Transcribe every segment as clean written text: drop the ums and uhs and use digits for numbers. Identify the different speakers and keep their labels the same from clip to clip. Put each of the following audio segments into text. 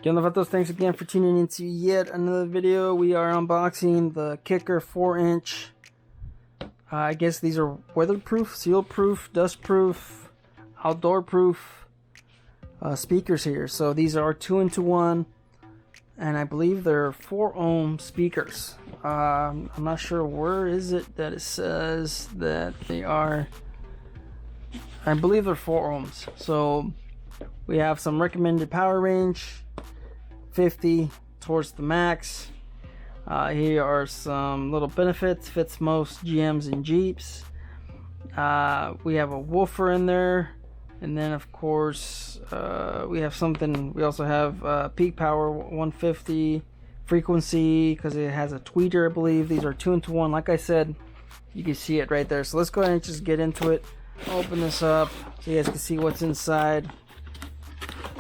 Speaker 1: Yo, Novatos, thanks again for tuning into yet another video. We are unboxing the Kicker 4-inch. I guess these are weatherproof, seal-proof, dust-proof, outdoor-proof speakers here. So these are 2-in-1, and I believe they're 4-ohm speakers. I'm not sure where is it that it says that they are. I believe they're 4 ohms. So we have some recommended power range, 50 towards the max. Here are some little benefits. Fits most GMs and Jeeps. We have a woofer in there, and then of course we have something. We also have peak power 150, frequency because it has a tweeter, I believe. These are 2-in-1. Like I said, you can see it right there. So let's go ahead and just get into it. Open this up so you guys can see what's inside.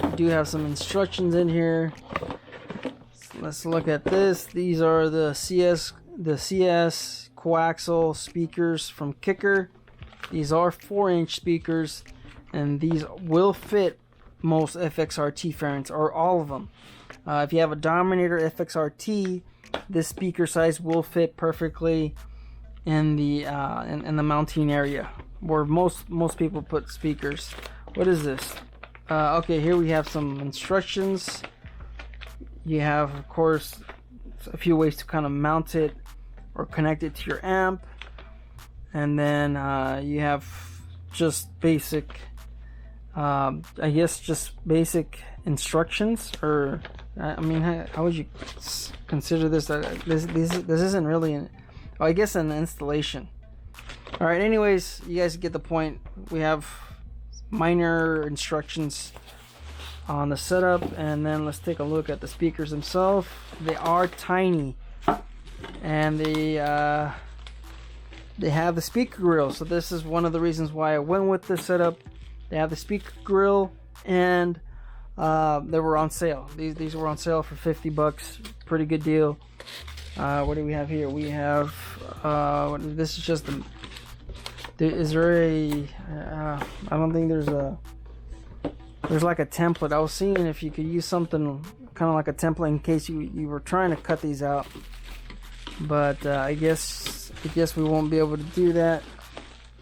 Speaker 1: We do have some instructions in here. So let's look at this. These are the CS coaxial speakers from Kicker. These are 4-inch speakers, and these will fit most FXRT variants, or all of them. If you have a Dominator FXRT, this speaker size will fit perfectly in the mounting area where most people put speakers. What is this? Okay, here we have some instructions. You have, of course, a few ways to kind of mount it or connect it to your amp, and then you have just basic, I guess, just basic instructions. Or I mean, how would you consider this? This isn't really I guess an installation. All right. Anyways, you guys get the point. We have minor instructions on the setup, and then let's take a look at the speakers themselves. They are tiny, and they have the speaker grill. So this is one of the reasons why I went with this setup. They have the speaker grill, and they were on sale. These were on sale for $50. Pretty good deal. What do we have here? We have this is just the. Is there a? I don't think there's like a template. I was seeing if you could use something kind of like a template in case you were trying to cut these out, but I guess we won't be able to do that.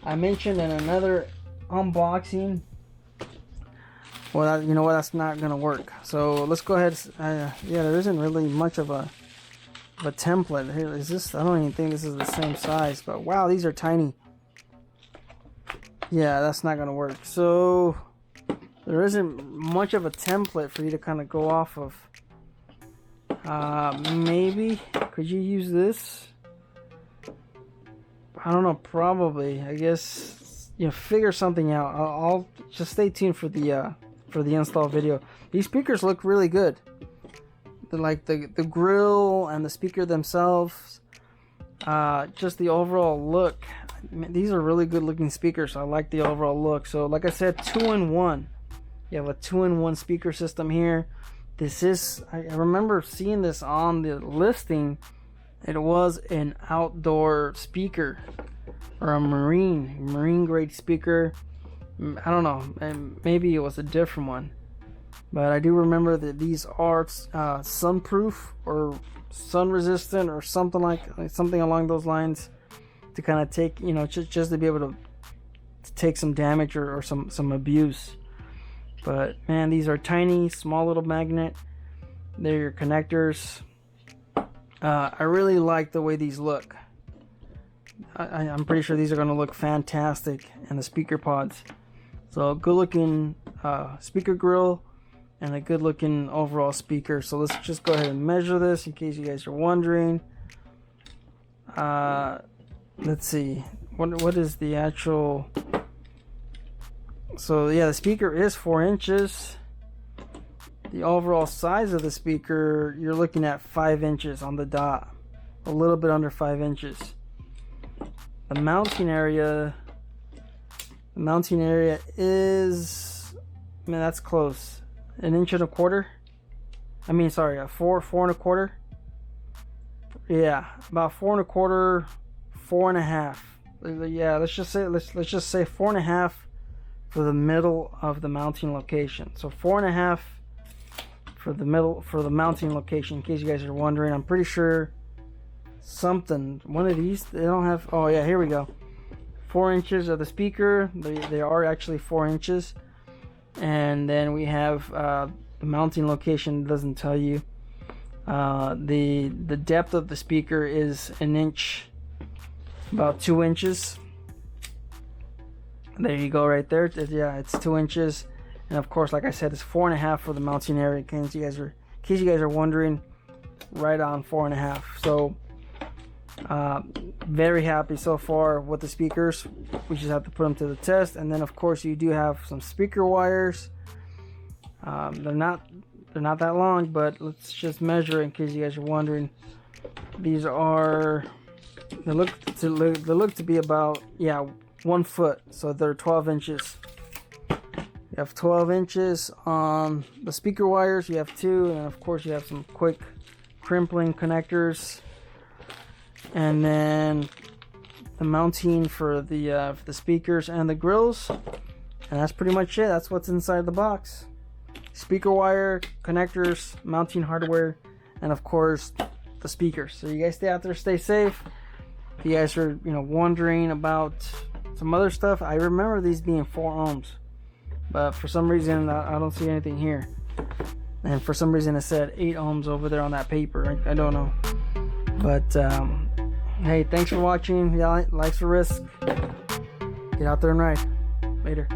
Speaker 1: I mentioned in another unboxing. Well, you know what? That's not gonna work. So let's go ahead. Yeah, there isn't really much of a template here. Is this? I don't even think this is the same size. But wow, these are tiny. Yeah, that's not gonna work. So there isn't much of a template for you to kind of go off of. Maybe could you use this? I don't know. Probably. I guess figure something out. I'll just stay tuned for the install video. These speakers look really good. Like the grill and the speaker themselves. Just the overall look. These are really good looking speakers. So I like the overall look. So like I said, 2-in-1. You have a 2-in-1 speaker system here. This is, I remember seeing this on the listing. It was an outdoor speaker, or a marine grade speaker. I don't know, and maybe it was a different one, but I do remember that these are sunproof or sun resistant or something something along those lines, to kind of take, just to be able to take some damage or some abuse. But man, these are tiny, small little magnet. They're your connectors. I really like the way these look. I'm pretty sure these are going to look fantastic in the speaker pods. So good looking speaker grill and a good looking overall speaker. So let's just go ahead and measure this in case you guys are wondering. Let's see, what is the actual. So yeah, the speaker is 4 inches. The overall size of the speaker, you're looking at 5 inches on the dot, a little bit under 5 inches. The mounting area is, man, that's close. 1.25 inches. I mean, sorry, a 4.25. Yeah, about 4.25, 4.5. Yeah, let's just say 4.5 for the middle of the mounting location. So 4.5 for the mounting location, in case you guys are wondering. I'm pretty sure one of these, they don't have, oh yeah, here we go. 4 inches of the speaker, they are actually 4 inches. And then we have the mounting location, doesn't tell you. The depth of the speaker is an inch, about 2 inches. There you go, right there. Yeah, it's 2 inches. And of course, like I said, it's 4.5 for the mounting area. In case you guys are wondering, right on 4.5. So very happy so far with the speakers. We just have to put them to the test. And then of course you do have some speaker wires. They're not that long, but let's just measure in case you guys are wondering. These are, they look to be about, yeah, 1 foot. So they're 12 inches. You have 12 inches on the speaker wires. You have 2, and of course you have some quick crimpling connectors. And then the mounting for the speakers and the grills, and that's pretty much it. That's what's inside the box: speaker wire, connectors, mounting hardware, and of course the speakers. So you guys stay out there, stay safe. If you guys are wondering about some other stuff, I remember these being 4 ohms, but for some reason I don't see anything here, and for some reason it said 8 ohms over there on that paper. I don't know, but hey, thanks for watching. Yeah, life's a risk. Get out there and ride. Later.